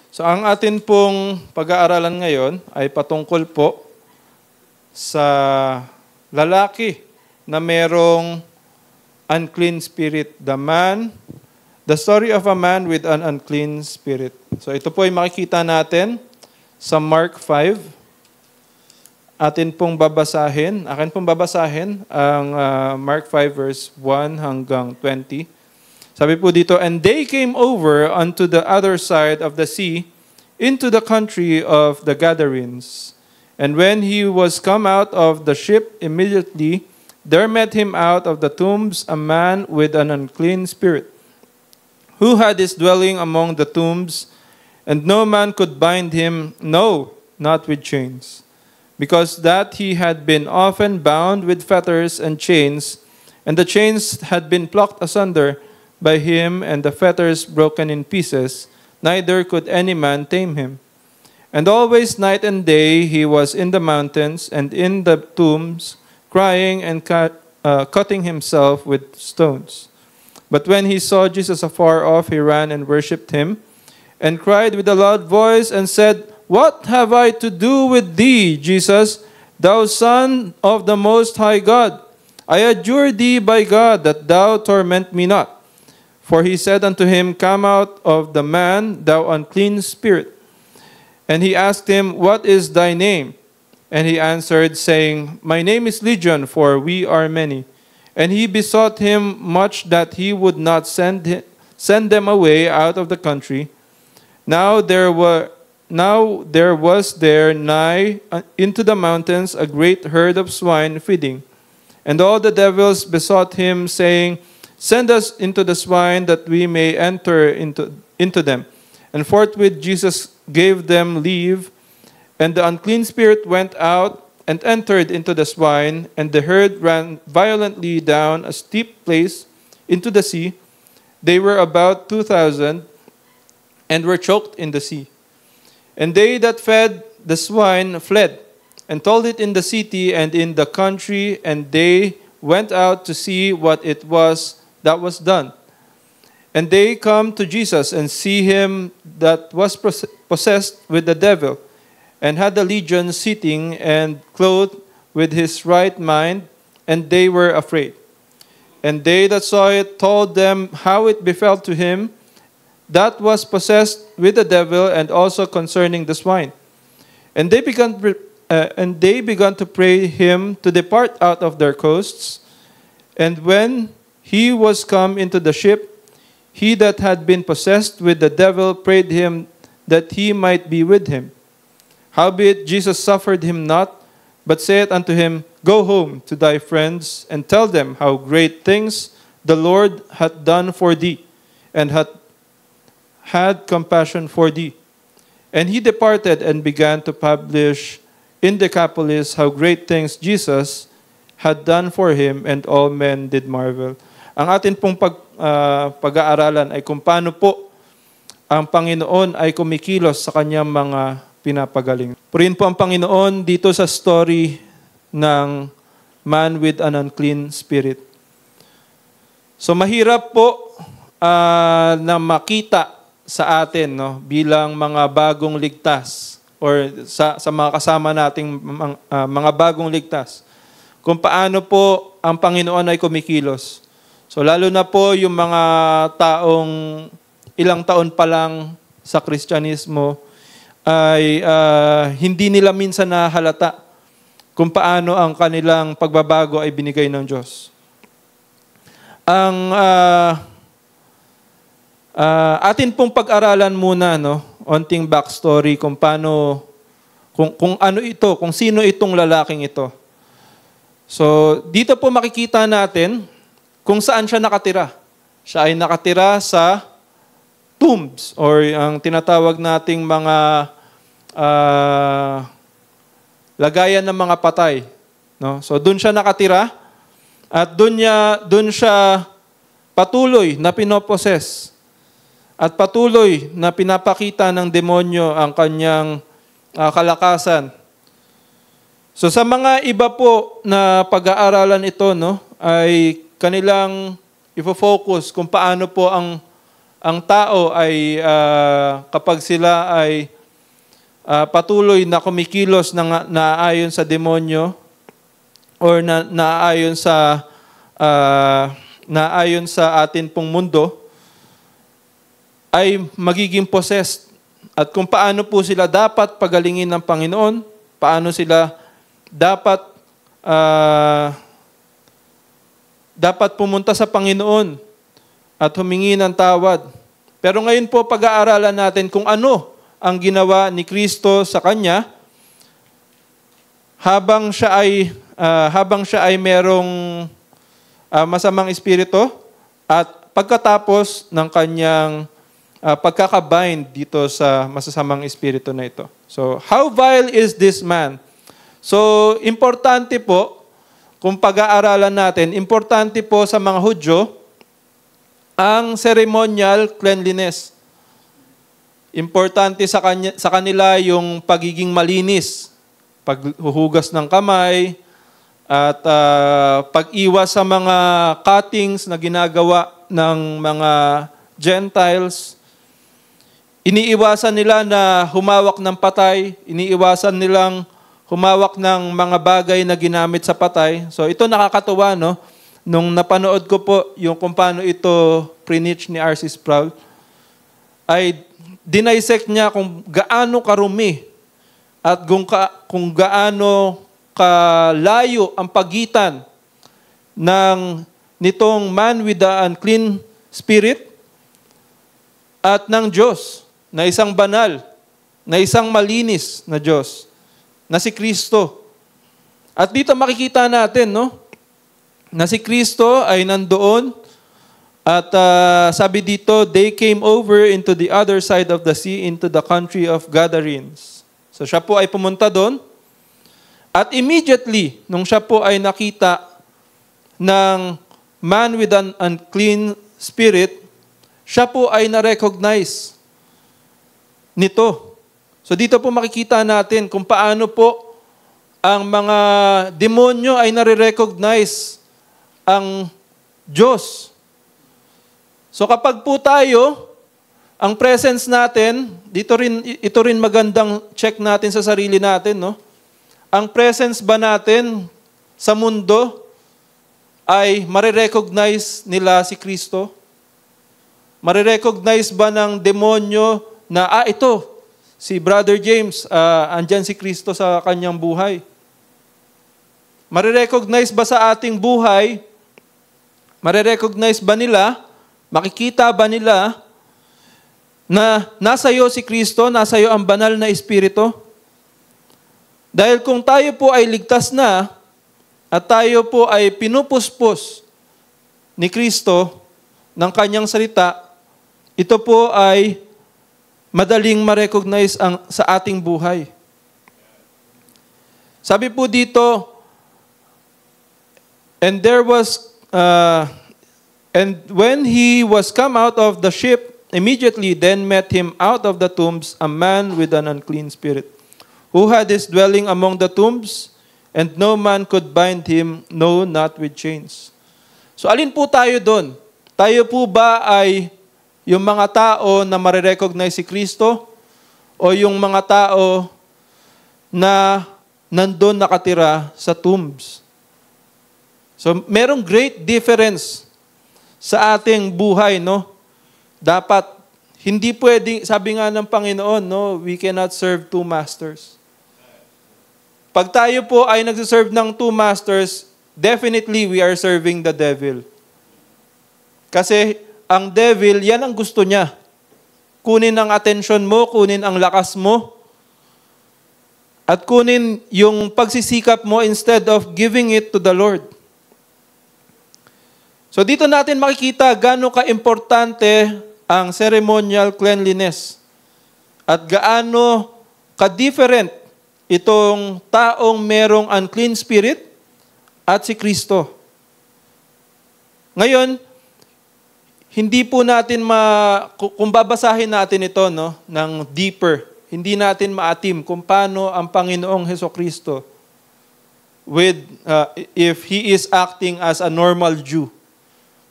So ang atin pong pag-aaralan ngayon ay patungkol po sa lalaki na merong unclean spirit. The story of a man with an unclean spirit. So ito po ay makikita natin sa Mark 5. Atin pong babasahin ang Mark 5 verse 1 hanggang 20. Sabi po dito, "And they came over unto the other side of the sea, into the country of the Gadarenes. And when he was come out of the ship, immediately there met him out of the tombs a man with an unclean spirit, who had his dwelling among the tombs, and no man could bind him, no, not with chains, because that he had been often bound with fetters and chains, and the chains had been plucked asunder by him, and the fetters broken in pieces, neither could any man tame him. And always night and day he was in the mountains and in the tombs, crying and cutting himself with stones. But when he saw Jesus afar off, he ran and worshipped him, and cried with a loud voice, and said, What have I to do with thee, Jesus, thou Son of the Most High God? I adjure thee by God that thou torment me not. For he said unto him, Come out of the man, thou unclean spirit. And he asked him, What is thy name? And he answered, saying, My name is Legion, for we are many. And he besought him much that he would not send them away out of the country. Now there was there nigh into the mountains a great herd of swine feeding. And all the devils besought him, saying, Send us into the swine, that we may enter into them. And forthwith Jesus gave them leave, and the unclean spirit went out and entered into the swine, and the herd ran violently down a steep place into the sea. They were about 2,000, and were choked in the sea. And they that fed the swine fled, and told it in the city and in the country, and they went out to see what it was that was done. And they come to Jesus, and see him that was possessed with the devil, and had the legion sitting, and clothed with his right mind, and they were afraid. And they that saw it told them how it befell to him that was possessed with the devil, and also concerning the swine. And they began to pray him to depart out of their coasts. And when he was come into the ship, he that had been possessed with the devil prayed him that he might be with him. Howbeit Jesus suffered him not, but saith unto him, Go home to thy friends, and tell them how great things the Lord hath done for thee, and hath had compassion for thee. And he departed and began to publish in Decapolis how great things Jesus had done for him, and all men did marvel. Ang atin pong pag-aaralan ay kung paano po ang Panginoon ay kumikilos sa kanyang mga pinapagaling. Purihin po ang Panginoon dito sa story ng man with an unclean spirit. So mahirap po na makita sa atin, no, bilang mga bagong ligtas, or sa mga kasama nating mga bagong ligtas, kung paano po ang Panginoon ay kumikilos. So lalo na po yung mga taong ilang taon pa lang sa Kristyanismo ay hindi nila minsan nahalata kung paano ang kanilang pagbabago ay binigay ng Diyos. Ang atin pong pag-aralan muna, no, onting backstory kung paano, kung ano ito, kung sino itong lalaking ito. So dito po makikita natin kung saan siya nakatira. Siya ay nakatira sa tombs, or ang tinatawag nating mga lagayan ng mga patay. No? So doon siya nakatira, at doon siya patuloy na pinoposes, at patuloy na pinapakita ng demonyo ang kanyang kalakasan. So sa mga iba po na pag-aaralan ito, no, ay kanilang ifo-focus kung paano po ang ang tao ay kapag sila ay patuloy na kumikilos na naayon sa demonyo or naayon sa atin pong mundo, ay magiging possessed. At kung paano po sila dapat pagalingin ng Panginoon, paano sila dapat pumunta sa Panginoon at humingi ng tawad. Pero ngayon po pag-aaralan natin kung ano ang ginawa ni Kristo sa kanya habang siya ay merong masamang espiritu at pagkatapos ng kanyang pagkakabind dito sa masasamang espiritu na ito. So, how vile is this man? So, importante po, kung pag-aaralan natin, importante po sa mga Hudyo, ang ceremonial cleanliness. Importante sa kanila yung pagiging malinis, paghuhugas ng kamay, at pag-iwas sa mga cuttings na ginagawa ng mga Gentiles. Iniiwasan nila na humawak ng patay, iniiwasan nilang humawak ng mga bagay na ginamit sa patay. So ito nakakatuwa, no? Nung napanood ko po yung kung paano ito preach ni R.C. Sproul, ay dinisect niya kung gaano karumi at kung gaano kalayo ang pagitan nitong man with the unclean spirit at ng Diyos, na isang banal, na isang malinis na Diyos, na si Kristo. At dito makikita natin, no, na si Kristo ay nandoon at sabi dito, they came over into the other side of the sea, into the country of Gadarenes. So siya po ay pumunta doon at immediately, nung siya po ay nakita ng man with an unclean spirit, siya po ay na-recognize nito. So dito po makikita natin kung paano po ang mga demonyo ay nare-recognize ang Diyos. So kapag po tayo, ang presence natin, ito rin magandang check natin sa sarili natin, no? Ang presence ba natin sa mundo ay marirecognize nila si Kristo? Marirecognize ba ng demonyo na, ito, si Brother James, andyan si Kristo sa kanyang buhay? Marirecognize ba sa ating buhay? Marirecognize ba nila? Makikita ba nila na nasa iyo si Kristo, nasa iyo ang banal na Espiritu? Dahil kung tayo po ay ligtas na at tayo po ay pinupuspos ni Kristo ng kanyang salita, ito po ay madaling ma-recognize sa ating buhay. Sabi po dito, and when he was come out of the ship, immediately then met him out of the tombs a man with an unclean spirit, who had his dwelling among the tombs, and no man could bind him, no, not with chains. So alin po tayo doon? Tayo po ba ay yung mga tao na marirecognize si Kristo o yung mga tao na nandun nakatira sa tombs? So merong great difference sa ating buhay, no? Dapat, hindi pwedeng, sabi nga ng Panginoon, no, we cannot serve two masters. Pag tayo po ay nagsiserve ng two masters, definitely we are serving the devil. Kasi ang devil, yan ang gusto niya. Kunin ang atensyon mo, kunin ang lakas mo, at kunin yung pagsisikap mo instead of giving it to the Lord. So dito natin makikita gaano ka-importante ang ceremonial cleanliness at gaano ka-different itong taong merong unclean spirit at si Kristo. Ngayon, hindi po natin kung babasahin natin ito, no, ng deeper, hindi natin maatim kung paano ang Panginoong Hesukristo if He is acting as a normal Jew.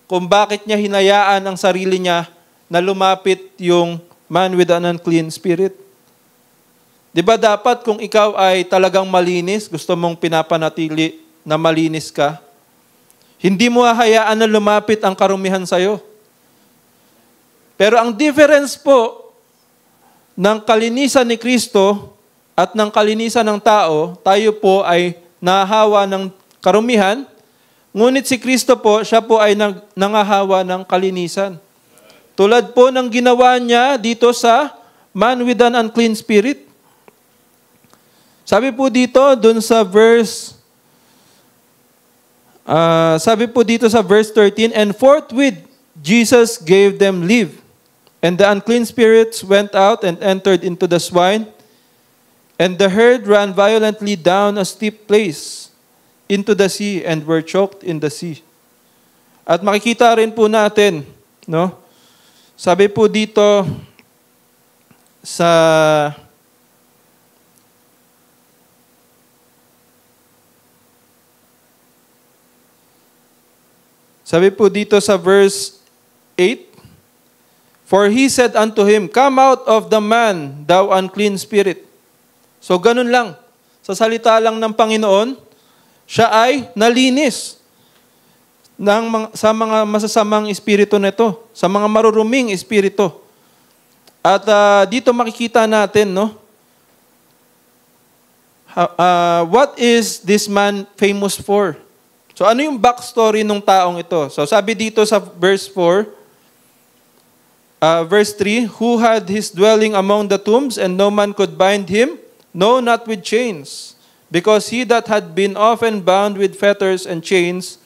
Kung bakit niya hinayaan ang sarili niya na lumapit yung man with an unclean spirit? Di ba dapat kung ikaw ay talagang malinis, gusto mong pinapanatili na malinis ka, hindi mo hahayaan na lumapit ang karumihan sa'yo. Pero ang difference po ng kalinisan ni Kristo at ng kalinisan ng tao, tayo po ay nahahawa ng karumihan, ngunit si Kristo po, siya po ay nangahawa ng kalinisan. Tulad po ng ginawa niya dito sa man with an unclean spirit. Sabi po dito, dun sa verse 13, and forthwith Jesus gave them leave. And the unclean spirits went out and entered into the swine, and the herd ran violently down a steep place into the sea and were choked in the sea. At makikita rin po natin, no? Sabi po dito sa verse 8, for he said unto him, come out of the man, thou unclean spirit. So ganun lang. Sa salita lang ng Panginoon, siya ay nalinis sa mga masasamang espiritu nito, sa mga maruruming espiritu. At dito makikita natin, no? What is this man famous for? So ano yung backstory ng taong ito? So sabi dito sa verse 4, verse 3, who had his dwelling among the tombs, and no man could bind him, no, not with chains. Because he that had been often bound with fetters and chains,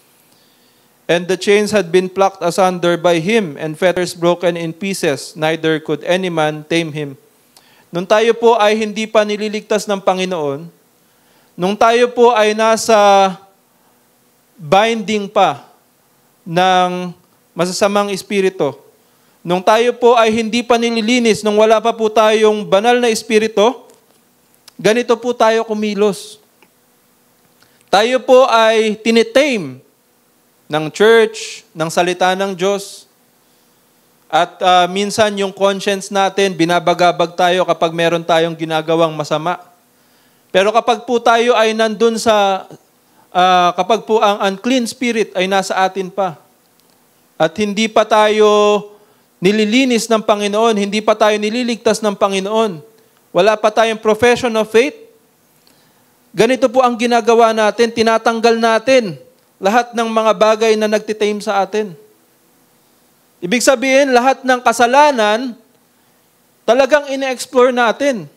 and the chains had been plucked asunder by him, and fetters broken in pieces, neither could any man tame him. Nung tayo po ay hindi pa nililigtas ng Panginoon, nung tayo po ay nasa binding pa ng masasamang espiritu, nung tayo po ay hindi pa nililinis, nung wala pa po tayong banal na espiritu, ganito po tayo kumilos. Tayo po ay tinitame ng church, ng salita ng Diyos. At minsan yung conscience natin, binabagabag tayo kapag meron tayong ginagawang masama. Pero kapag po tayo ay nandun kapag po ang unclean spirit ay nasa atin pa, at hindi pa tayo nililinis ng Panginoon, hindi pa tayo nililigtas ng Panginoon, wala pa tayong profession of faith, ganito po ang ginagawa natin, tinatanggal natin lahat ng mga bagay na nagtitame sa atin. Ibig sabihin, lahat ng kasalanan, talagang ine-explore natin.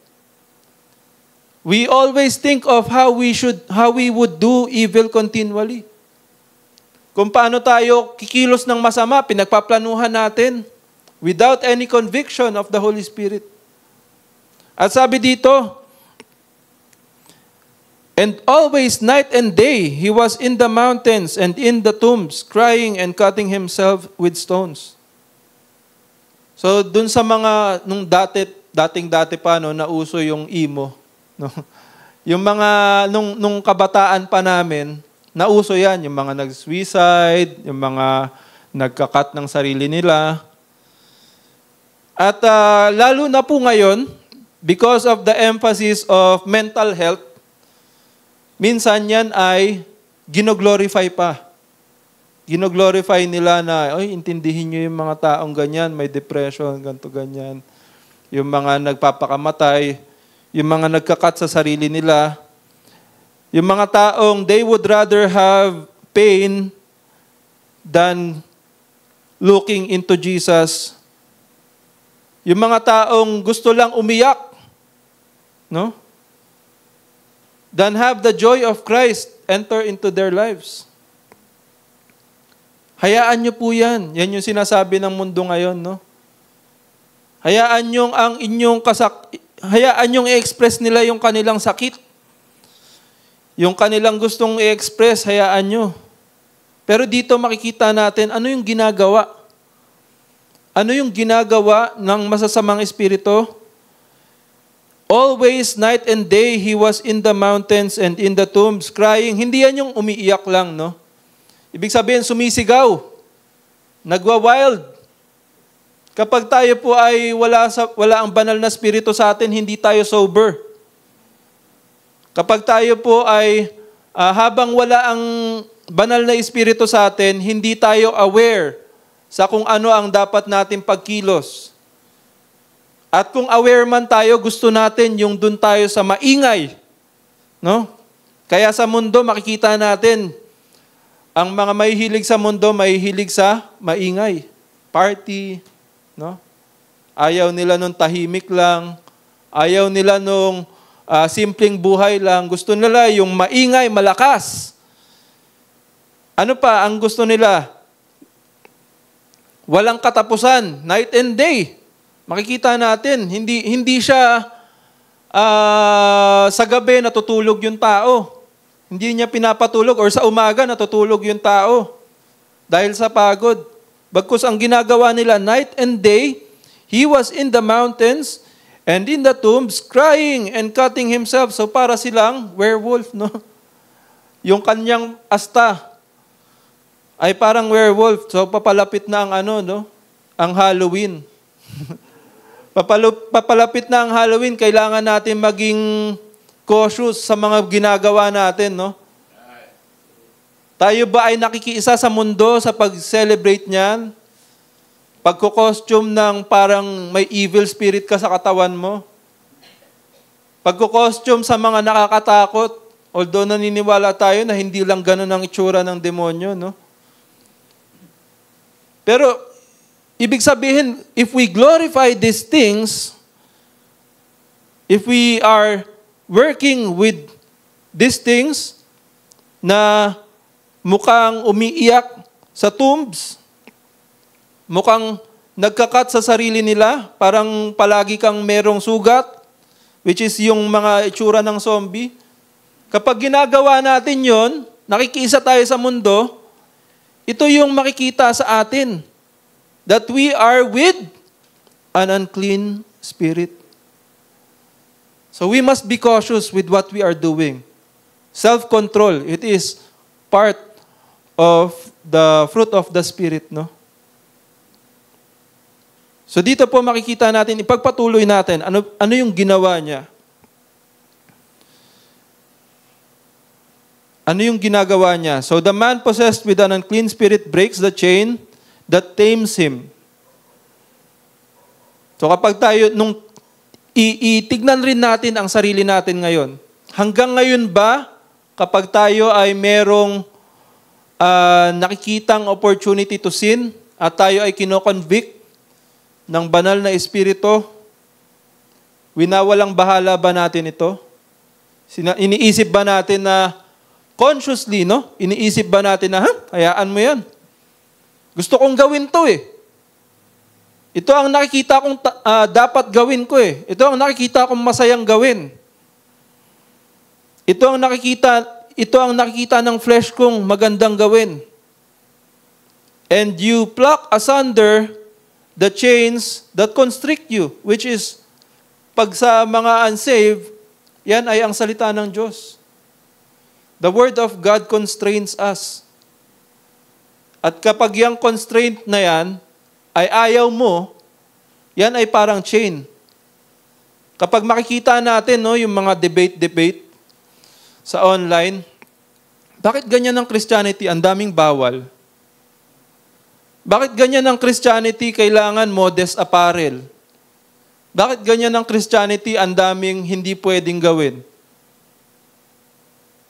We always think of how we would do evil continually. Kung paano tayo kikilos ng masama, pinagpaplanuhan natin without any conviction of the Holy Spirit. At sabi dito, and always night and day he was in the mountains and in the tombs, crying and cutting himself with stones. So dun sa mga dating-dati pa no, nauso yung emo, no. Yung mga nung kabataan pa namin, nauso yan, yung mga nag-suicide, yung mga nagkakat ng sarili nila. At lalo na po ngayon, because of the emphasis of mental health, minsan yan ay ginoglorify pa. Ginoglorify nila na, intindihin nyo yung mga taong ganyan, may depression, ganito, ganyan. Yung mga nagpapakamatay, yung mga nagkakat sa sarili nila, yung mga taong they would rather have pain than looking into Jesus. Yung mga taong gusto lang umiyak, no? Than have the joy of Christ enter into their lives. Hayaan nyo po yan. Yan yung sinasabi ng mundo ngayon, no? Hayaan nyong i-express nila yung kanilang sakit. Yung kanilang gustong i-express, hayaan nyo. Pero dito makikita natin, ano yung ginagawa? Ano yung ginagawa ng masasamang espiritu? Always, night and day, he was in the mountains and in the tombs, crying. Hindi yan yung umiiyak lang, no? Ibig sabihin, sumisigaw. Nagwa-wild. Kapag tayo po ay wala ang banal na espiritu sa atin, hindi tayo sober. Kapag tayo po ay habang wala ang banal na espiritu sa atin, hindi tayo aware sa kung ano ang dapat natin pagkilos. At kung aware man tayo, gusto natin yung dun tayo sa maingay. No? Kaya sa mundo, makikita natin, ang mga mahihilig sa mundo, mahihilig sa maingay. Party, no? Ayaw nila nung tahimik lang. Ayaw nila nung simpleng buhay lang. Gusto nila yung maingay, malakas. Ano pa ang gusto nila? Walang katapusan, night and day. Makikita natin, hindi siya sa gabi natutulog yung tao. Hindi niya pinapatulog or sa umaga natutulog yung tao dahil sa pagod. Bagkus ang ginagawa nila night and day, he was in the mountains and in the tombs crying and cutting himself. So para silang werewolf, no? Yung kanyang asta ay parang werewolf. So papalapit na ang ang Halloween. Papalapit na ang Halloween, kailangan natin maging cautious sa mga ginagawa natin, no? Tayo ba ay nakikiisa sa mundo sa pag-celebrate niyan? Pagko-costume ng parang may evil spirit ka sa katawan mo? Pagko-costume sa mga nakakatakot, although naniniwala tayo na hindi lang ganun ang itsura ng demonyo, no? Pero, ibig sabihin, if we glorify these things, if we are working with these things na mukhang umiiyak sa tombs, mukhang nagkakat sa sarili nila, parang palagi kang merong sugat, which is yung mga itsura ng zombie. Kapag ginagawa natin yon, nakikiisa tayo sa mundo, ito yung makikita sa atin, that we are with an unclean spirit. So we must be cautious with what we are doing. Self-control, it is part of the fruit of the Spirit, no? So dito po makikita natin, ipagpatuloy natin, ano yung ginawa niya? Ano yung ginagawa niya? So the man possessed with an unclean spirit breaks the chain that tames him. So kapag tayo, itignan rin natin ang sarili natin ngayon. Hanggang ngayon ba, kapag tayo ay merong nakikitang opportunity to sin at tayo ay kino-convict ng banal na espiritu, winawalang bahala ba natin ito? Iniisip ba natin na consciously, no? Iniisip ba natin na, hayaan mo yan. Gusto kong gawin to eh. Ito ang nakikita kong dapat gawin ko eh. Ito ang nakikita kong masayang gawin. Ito ang nakikita ng flesh kong magandang gawin. And you pluck asunder the chains that constrict you, which is, pag sa mga unsaved, yan ay ang salita ng Diyos. The Word of God constrains us. At kapag yung constraint na yan, ay ayaw mo, yan ay parang chain. Kapag makikita natin, no, yung mga debate sa online, bakit ganyan ang Christianity? Ang daming bawal. Bakit ganyan ang Christianity? Kailangan modest apparel. Bakit ganyan ang Christianity? Ang daming hindi pwedeng gawin.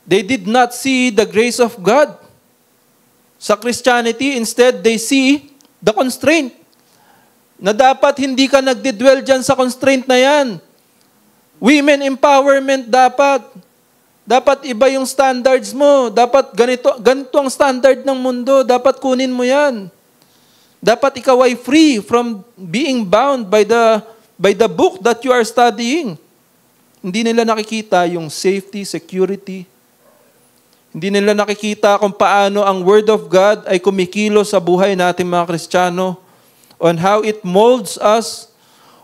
They did not see the grace of God. Sa Christianity, instead, they see the constraint. Na dapat hindi ka nagdidwell dyan sa constraint na yan. Women empowerment dapat. Dapat iba yung standards mo. Dapat ganito ang standard ng mundo. Dapat kunin mo yan. Dapat ikaw ay free from being bound by the book that you are studying. Hindi nila nakikita yung safety, security. Hindi nila nakikita kung paano ang Word of God ay kumikilos sa buhay natin mga Kristiyano, on how it molds us,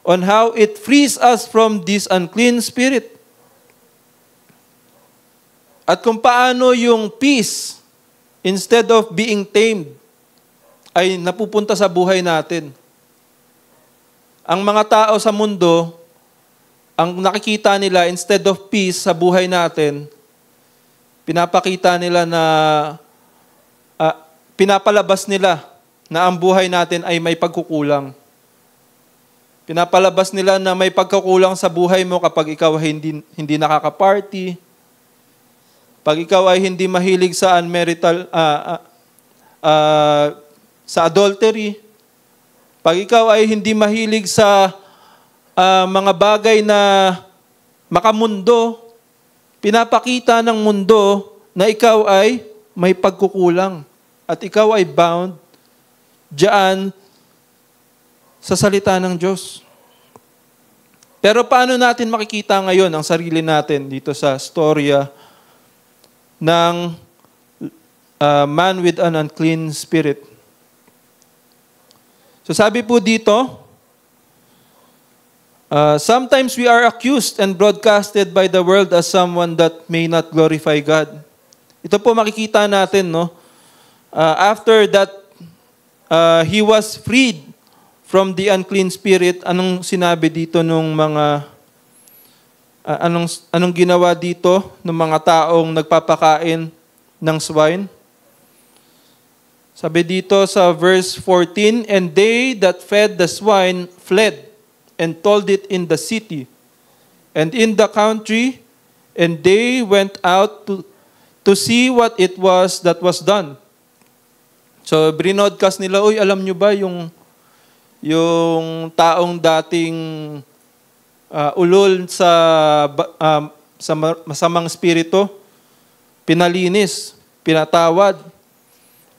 on how it frees us from this unclean spirit. At kung paano yung peace, instead of being tamed, ay napupunta sa buhay natin. ang mga tao sa mundo, ang nakikita nila, instead of peace sa buhay natin, pinapakita nila na, pinapalabas nila na ang buhay natin ay may pagkukulang. Pinapalabas nila na may pagkukulang sa buhay mo kapag ikaw ay hindi nakaka-party, pag ikaw ay hindi mahilig sa unmarital, sa adultery, pag ikaw ay hindi mahilig sa mga bagay na makamundo, pinapakita ng mundo na ikaw ay may pagkukulang at ikaw ay bound diyan sa salita ng Diyos. Pero paano natin makikita ngayon ang sarili natin dito sa storya ng man with an unclean spirit? So sabi po dito, sometimes we are accused and broadcasted by the world as someone that may not glorify God. Ito po makikita natin, no? After that, he was freed from the unclean spirit. Anong sinabi dito nung mga, anong ginawa dito ng mga taong nagpapakain ng swine? Sabi dito sa verse 14, and they that fed the swine fled and told it in the city and in the country, and they went out to see what it was that was done. So, brinodcast nila, uy, alam nyo ba yung taong dating ulol sa masamang espiritu, pinalinis, pinatawad,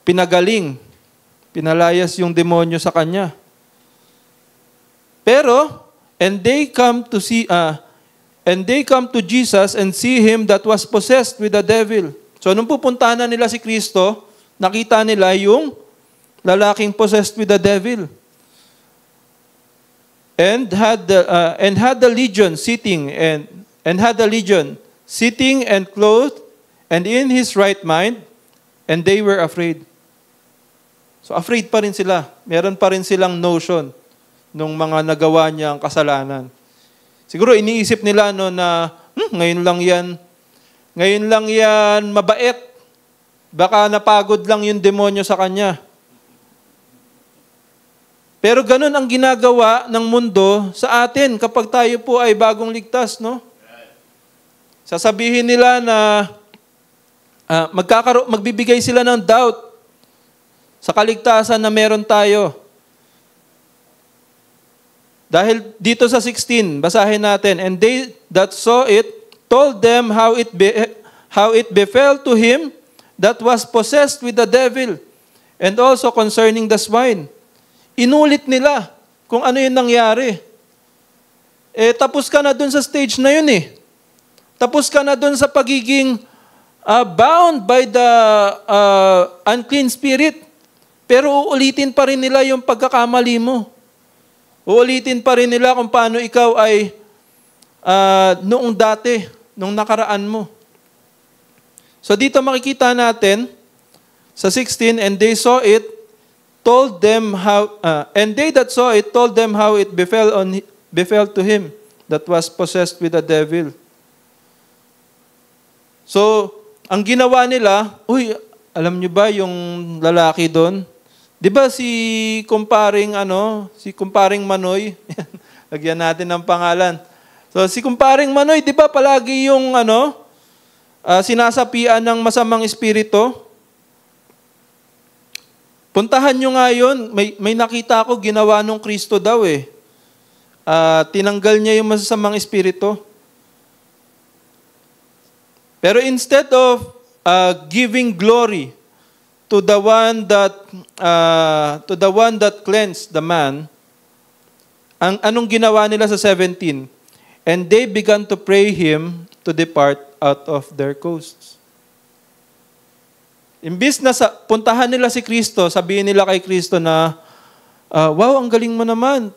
pinagaling, pinalayas yung demonyo sa kanya. Pero, and they come to Jesus and see him that was possessed with the devil. So, nung pupuntahan na nila si Kristo, nakita nila yung lalaking possessed with the devil. And had the legion sitting and clothed and in his right mind, and they were afraid. So afraid pa rin sila. Meron pa rin silang notion nung mga nagawa niya ang kasalanan. Siguro iniisip nila no na ngayon lang yan mabait. Baka napagod lang yung demonyo sa kanya. Pero ganun ang ginagawa ng mundo sa atin kapag tayo po ay bagong ligtas, no? Sasabihin nila na magbibigay sila ng doubt sa kaligtasan na meron tayo. Dahil dito sa 16, basahin natin, and they that saw it told them how it befell to him that was possessed with the devil, and also concerning the swine. Inulit nila kung ano yung nangyari. Tapos ka na dun sa stage na yun eh. Tapos ka na dun sa pagiging bound by the unclean spirit. Pero uulitin pa rin nila yung pagkakamali mo. Uulitin pa rin nila kung paano ikaw ay noong dati, nung nakaraan mo. So dito makikita natin sa 16, and they saw it, told them how, and they that saw it told them how it befell to him that was possessed with the devil. So, ang ginawa nila, uy, alam nyo ba yung lalaki doon? Di ba si kumparing Manoy? Lagyan natin ng pangalan. So, si kumparing Manoy, di ba palagi yung sinasapian ng masamang espiritu? Puntahan nyo nga yun. May nakita ko, ginawa nung Kristo daw eh. Tinanggal niya yung masasamang espiritu. Pero instead of giving glory to the one that cleansed the man, anong ginawa nila sa 17? And they began to pray him to depart out of their coasts. Imbis na puntahan nila si Kristo, sabihin nila kay Kristo na, wow, ang galing mo naman.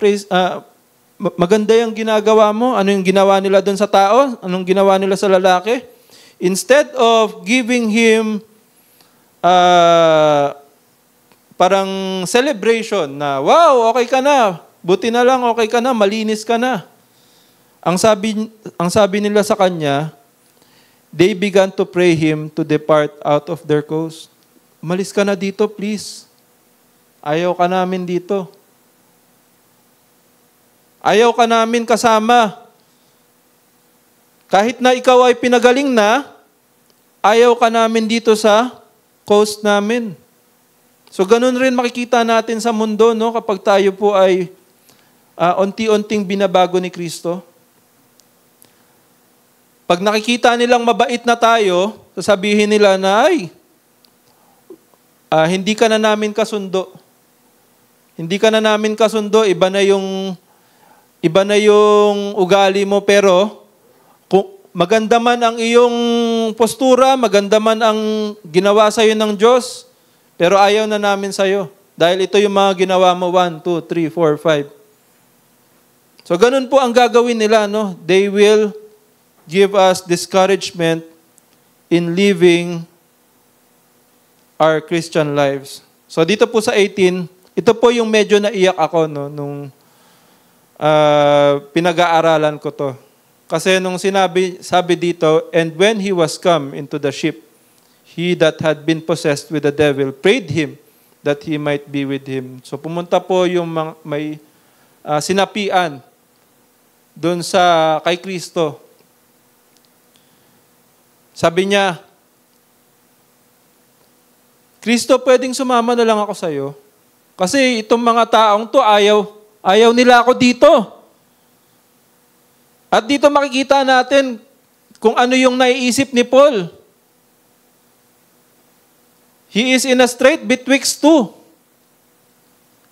Maganda yung ginagawa mo. Ano yung ginawa nila doon sa tao? Anong ginawa nila sa lalaki? Instead of giving him parang celebration na, wow, okay ka na. Buti na lang, okay ka na, malinis ka na. Ang sabi nila sa kanya, they began to pray him to depart out of their coast. Umalis ka na dito, please. Ayaw ka namin dito. Ayaw ka namin kasama. Kahit na ikaw ay pinagaling na, ayaw ka namin dito sa coast namin. So ganun rin makikita natin sa mundo, no? Kapag tayo po ay unti-unting binabago ni Kristo. Pag nakikita nilang mabait na tayo, sasabihin nila na, hindi ka na namin kasundo. Hindi ka na namin kasundo, iba na yung ugali mo, pero kung maganda man ang iyong postura, maganda man ang ginawa sa iyo ng Diyos, pero ayaw na namin sa iyo. Dahil ito yung mga ginawa mo, 1, 2, 3, 4, 5. So ganun po ang gagawin nila, no? They will give us discouragement in living our Christian lives. So dito po sa 18, ito po yung medyo naiyak ako, no, nung pinag-aaralan ko to. Kasi nung sabi dito, and when he was come into the ship, he that had been possessed with the devil prayed him that he might be with him. So pumunta po yung may sinapian doon kay Kristo. Sabi niya, Kristo, pwedeng sumama na lang ako sa iyo. Kasi itong mga taong to, ayaw nila ako dito. At dito makikita natin kung ano yung naiisip ni Paul. He is in a strait betwixt two.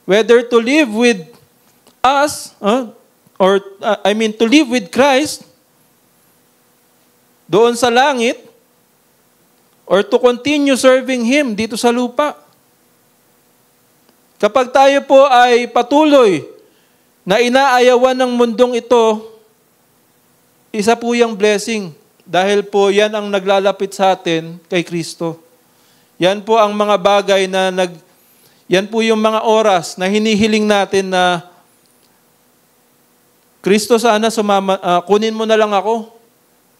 Whether to live with us, to live with Christ doon sa langit, or to continue serving Him dito sa lupa. Kapag tayo po ay patuloy na inaayawan ng mundong ito, isa po yung blessing. Dahil po yan ang naglalapit sa atin kay Kristo. Yan po ang mga bagay yan po yung mga oras na hinihiling natin na Kristo, sana kunin mo na lang ako.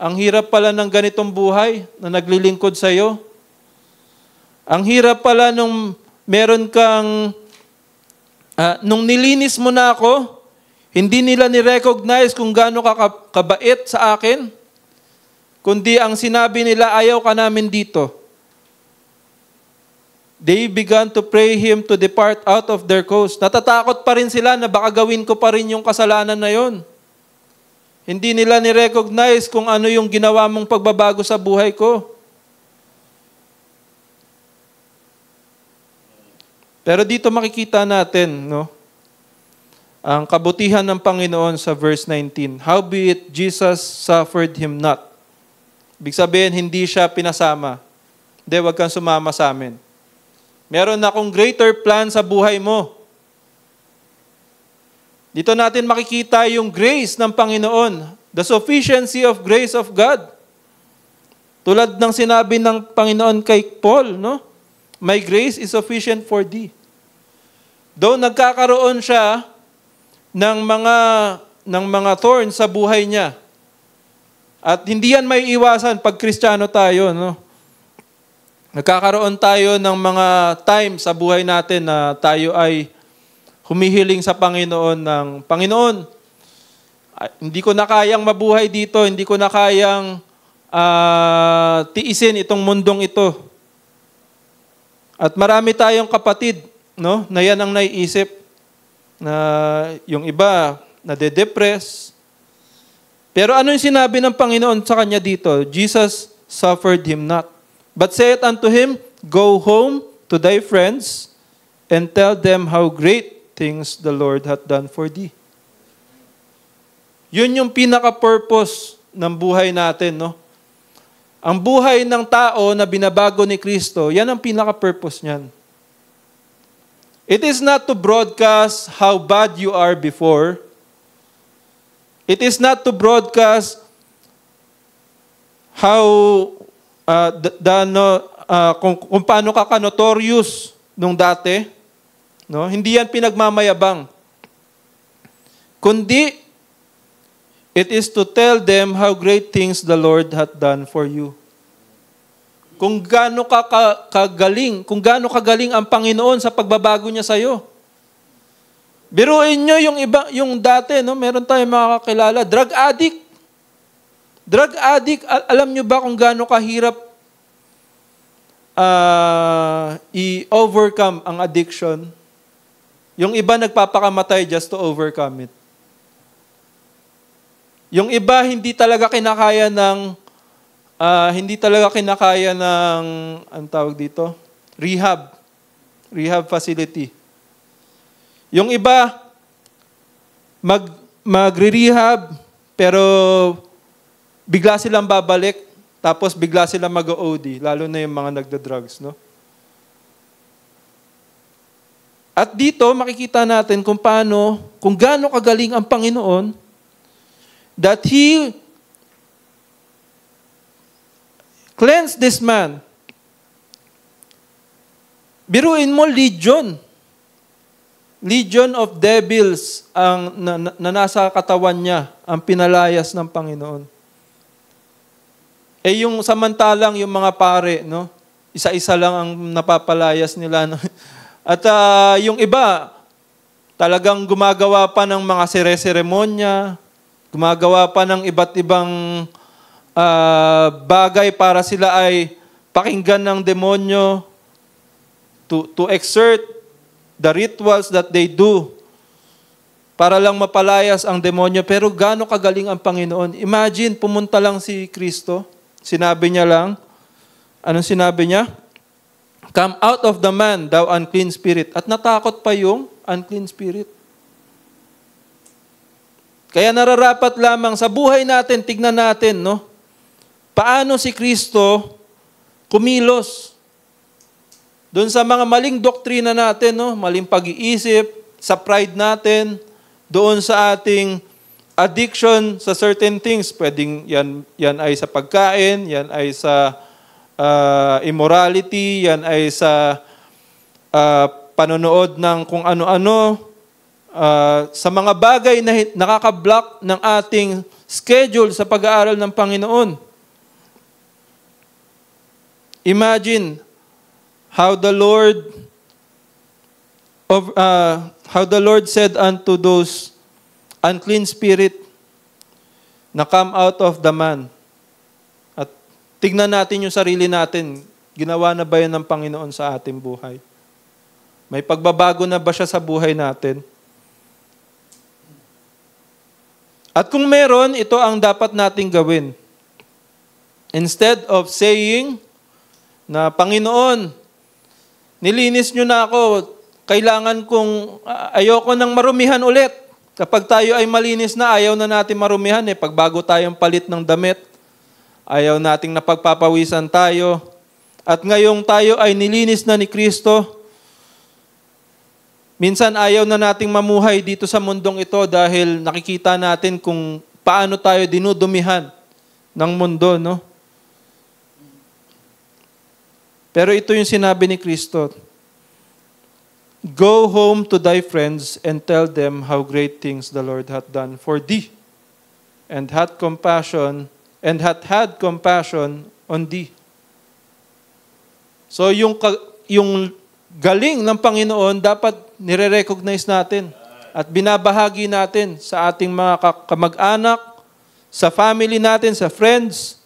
Ang hirap pala ng ganitong buhay na naglilingkod sa iyo. Ang hirap pala nung meron kang, nung nilinis mo na ako, hindi nila ni-recognize kung gaano ka kabait sa akin, kundi ang sinabi nila, ayaw ka namin dito. They began to pray him to depart out of their coast. Natatakot pa rin sila na baka gawin ko pa rin yung kasalanan na yon. Hindi nila ni-recognize kung ano yung ginawa mong pagbabago sa buhay ko. Pero dito makikita natin, no, ang kabutihan ng Panginoon sa verse 19. Howbeit Jesus suffered him not. Ibig sabihin, hindi siya pinasama. Hindi, wag kang sumama sa amin. Meron akong greater plan sa buhay mo. Dito natin makikita yung grace ng Panginoon. The sufficiency of grace of God. Tulad ng sinabi ng Panginoon kay Paul, no? My grace is sufficient for thee. Though nagkakaroon siya ng mga thorns sa buhay niya. At hindi yan may iwasan pag Kristiyano tayo, no? Nagkakaroon tayo ng mga time sa buhay natin na tayo ay humihiling sa Panginoon ng, Panginoon, hindi ko na kayang mabuhay dito, hindi ko na kayang tiisin itong mundong ito. At marami tayong kapatid, no, na yan ang naiisip, na yung iba nade-depress. Pero ano yung sinabi ng Panginoon sa kanya dito? Jesus suffered him not, but saith unto him, Go home to thy friends and tell them how great things the Lord hath done for thee. Yun yung pinaka-purpose ng buhay natin, no? Ang buhay ng tao na binabago ni Kristo, yan ang pinaka-purpose niyan. It is not to broadcast how bad you are before. It is not to broadcast how kung paano ka notorious nung dati, no? Hindi yan pinagmamayabang. kundi it is to tell them how great things the Lord hath done for you. Kung gaano kagaling, kung gaano kagaling ang Panginoon sa pagbabago niya sa iyo. Biruin nyo yung dati, no? Meron tayong makakakilala, drug addict. Drug addict, alam nyo ba kung gaano kahirap i-overcome ang addiction? Yung iba nagpapakamatay just to overcome it. Yung iba hindi talaga kinakaya ng anong tawag dito? Rehab facility. Yung iba magre-rehab pero bigla silang babalik tapos bigla silang mag-OD, lalo na yung mga nagda-drugs, no? At dito makikita natin kung gaano kagaling ang Panginoon that He cleanse this man. Biruin mo, legion of devils ang na nasa katawan niya, ang pinalayas ng Panginoon. Yung samantalang yung mga pare, no? Isa-isa lang ang napapalayas nila. No? At yung iba, talagang gumagawa pa ng mga seremonya, gumagawa pa ng iba't ibang bagay para sila ay pakinggan ng demonyo, to exert the rituals that they do para lang mapalayas ang demonyo. Pero gaano kagaling ang Panginoon? Imagine, pumunta lang si Kristo, sinabi niya lang, anong sinabi niya? Come out of the man, thou unclean spirit. At natakot pa yung unclean spirit. Kaya nararapat lamang sa buhay natin, tignan natin, no? Paano si Kristo kumilos doon sa mga maling doktrina natin, no? Maling pag-iisip, sa pride natin, doon sa ating addiction sa certain things. Pwedeng yan ay sa pagkain, yan ay sa immorality, yan ay sa panonood ng kung ano-ano, sa mga bagay na nakaka-block ng ating schedule sa pag-aaral ng Panginoon. Imagine how the Lord said unto those unclean spirit na come out of the man. At tignan natin yung sarili natin. Ginawa na ba yan ng Panginoon sa ating buhay? May pagbabago na ba siya sa buhay natin? At kung meron, ito ang dapat nating gawin. Instead of saying na, Panginoon, nilinis nyo na ako, kailangan kong, ayoko nang marumihan ulit. Kapag tayo ay malinis na, ayaw na natin marumihan. Pag bago tayong palit ng damit, ayaw nating napagpapawisan tayo. At ngayong tayo ay nilinis na ni Kristo, minsan ayaw na nating mamuhay dito sa mundong ito dahil nakikita natin kung paano tayo dinudumihan ng mundo, no? Pero ito yung sinabi ni Kristo, go home to thy friends and tell them how great things the Lord hath done for thee, and hath had compassion on thee. So yung galing ng Panginoon dapat nire-recognize natin at binabahagi natin sa ating mga kamag-anak, sa family natin, sa friends,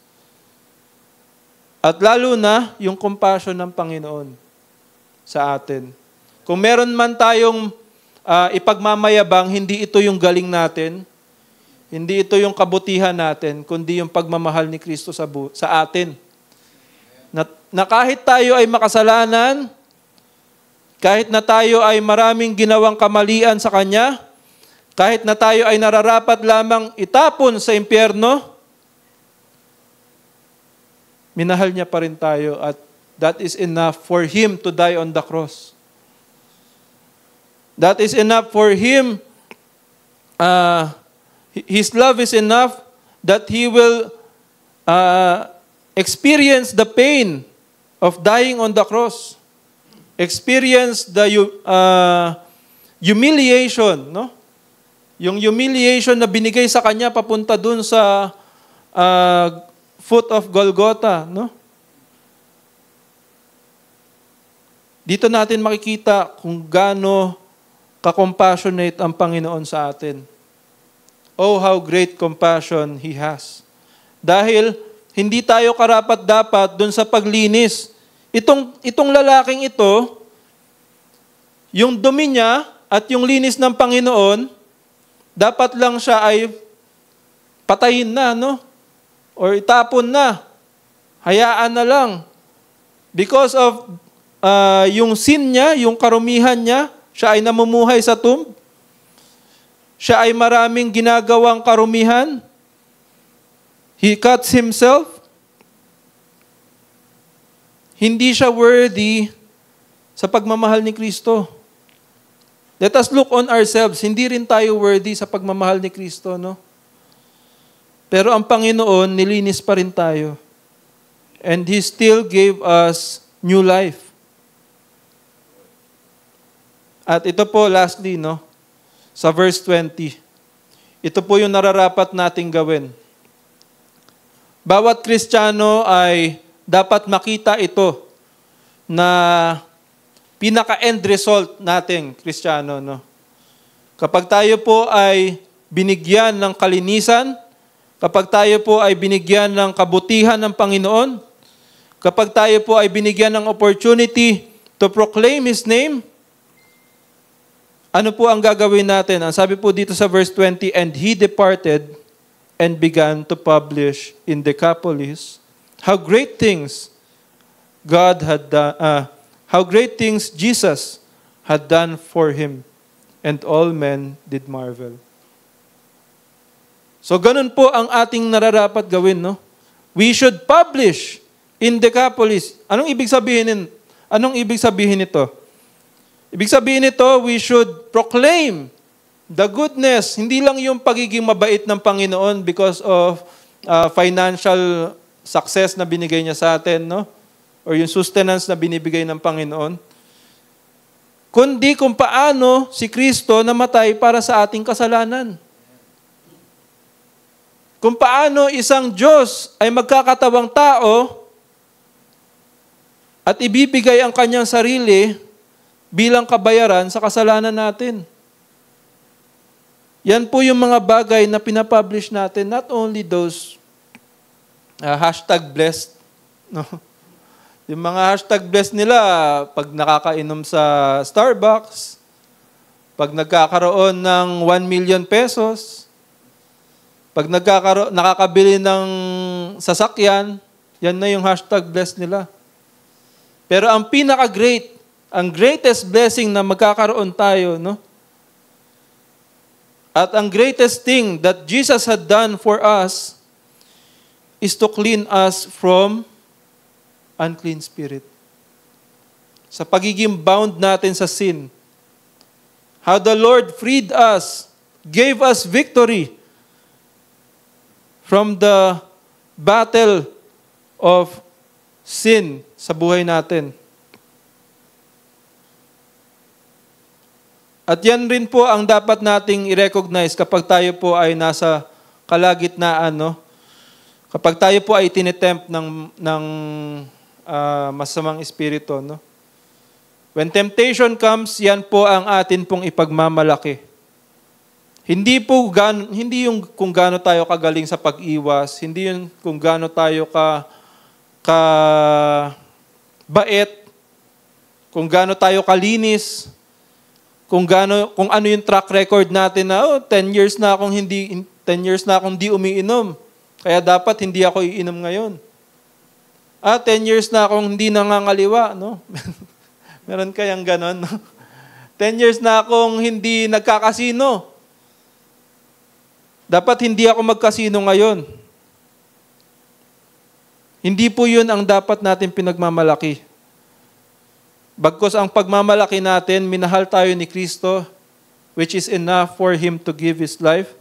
at lalo na yung compassion ng Panginoon sa atin. Kung meron man tayong ipagmamayabang, hindi ito yung galing natin, hindi ito yung kabutihan natin, kundi yung pagmamahal ni Kristo sa atin. Na kahit tayo ay makasalanan, kahit na tayo ay maraming ginawang kamalian sa Kanya, kahit na tayo ay nararapat lamang itapon sa impyerno, minahal niya pa rin tayo at that is enough for Him to die on the cross. That is enough for Him. His love is enough that He will experience the pain of dying on the cross. Experience the humiliation, no? Yung humiliation na binigay sa kanya papunta dun sa foot of Golgotha, no? Dito natin makikita kung gaano ka-compassionate ang Panginoon sa atin. Oh, how great compassion He has. Dahil hindi tayo karapat-dapat dun sa paglinis. Itong lalaking ito, yung dumi niya at yung linis ng Panginoon, dapat lang siya ay patayin na, no? Or itapon na. Hayaan na lang. Because of yung sin niya, yung karumihan niya, siya ay namumuhay sa tomb. Siya ay maraming ginagawang karumihan. He cuts himself. Hindi siya worthy sa pagmamahal ni Kristo. Let us look on ourselves. Hindi rin tayo worthy sa pagmamahal ni Kristo, no? Pero ang Panginoon, nilinis pa rin tayo. And He still gave us new life. At ito po, lastly, no? Sa verse 20. Ito po yung nararapat nating gawin. Bawat Kristiyano ay dapat makita ito na pinaka-end result nating Kristiyano, no? Kapag tayo po ay binigyan ng kalinisan, kapag tayo po ay binigyan ng kabutihan ng Panginoon, kapag tayo po ay binigyan ng opportunity to proclaim His name, ano po ang gagawin natin? Ang sabi po dito sa verse 20, and He departed and began to publish in Decapolis how great things God had done, how great things Jesus had done for him, and all men did marvel. So ganun po ang ating nararapat gawin, no? We should publish in Decapolis. Anong ibig sabihin? Anong ibig sabihin nito? Ibig sabihin nito, we should proclaim the goodness, hindi lang yung pagiging mabait ng Panginoon because of financial success na binigay niya sa atin, no? Or yung sustenance na binibigay ng Panginoon. Kundi kung paano si Kristo namatay para sa ating kasalanan. Kung paano isang Diyos ay magkakatawang tao at ibibigay ang kanyang sarili bilang kabayaran sa kasalanan natin. Yan po yung mga bagay na pinapublish natin, not only those #blessed. No? Yung mga #blessed nila, pag nakakainom sa Starbucks, pag nagkakaroon ng 1 million pesos, pag nakakabili ng sasakyan, yan na yung #blessed nila. Pero ang pinaka-great, ang greatest blessing na magkakaroon tayo, no? At ang greatest thing that Jesus had done for us is to clean us from unclean spirit. Sa pagiging bound natin sa sin. How the Lord freed us, gave us victory from the battle of sin sa buhay natin. At yan rin po ang dapat nating i-recognize kapag tayo po ay nasa kalagitnaan, no? Kapag tayo po ay tinitempt ng masamang espiritu, no? When temptation comes, yan po ang atin pong ipagmamalaki. Hindi yung kung gaano tayo kagaling sa pag-iwas, hindi yung kung gaano tayo ka bait, kung gaano tayo kalinis, kung ano yung track record natin na 10 years na akong di umiinom. Kaya dapat hindi ako iinom ngayon. 10 years na akong hindi nangangaliwa, no? Meron kayang ganon, no? 10 years na akong hindi nagkakasino. Dapat hindi ako magkasino ngayon. Hindi po yun ang dapat natin pinagmamalaki. Bagkus ang pagmamalaki natin, minahal tayo ni Kristo, which is enough for Him to give His life.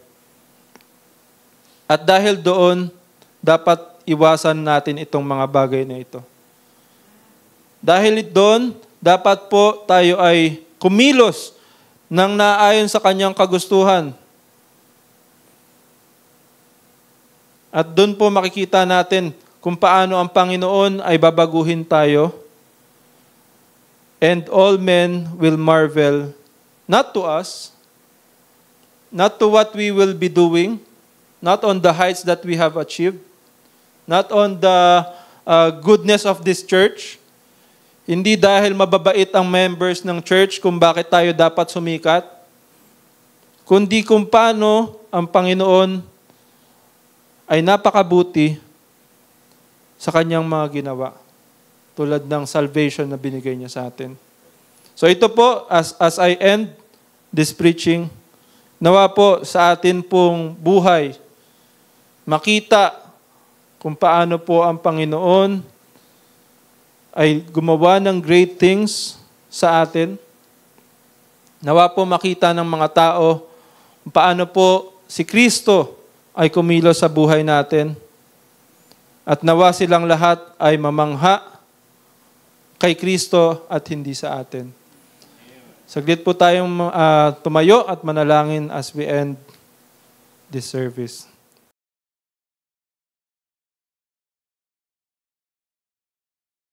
At dahil doon, dapat iwasan natin itong mga bagay na ito. Dahil doon, dapat po tayo ay kumilos ng naayon sa kanyang kagustuhan. At doon po makikita natin kung paano ang Panginoon ay babaguhin tayo. And all men will marvel, not to us, not to what we will be doing, not on the heights that we have achieved, not on the goodness of this church. Hindi dahil mababait ang members ng church kung bakit tayo dapat sumikat, kundi kung paano ang Panginoon ay napakabuti sa kanyang mga ginawa, tulad ng salvation na binigay niya sa atin. So ito po, as I end this preaching, nawa po sa atin pong buhay, makita kung paano po ang Panginoon ay gumawa ng great things sa atin. Nawa po makita ng mga tao kung paano po si Kristo ay kumilos sa buhay natin. At nawa silang lahat ay mamangha kay Kristo at hindi sa atin. Saglit po tayong tumayo at manalangin as we end this service.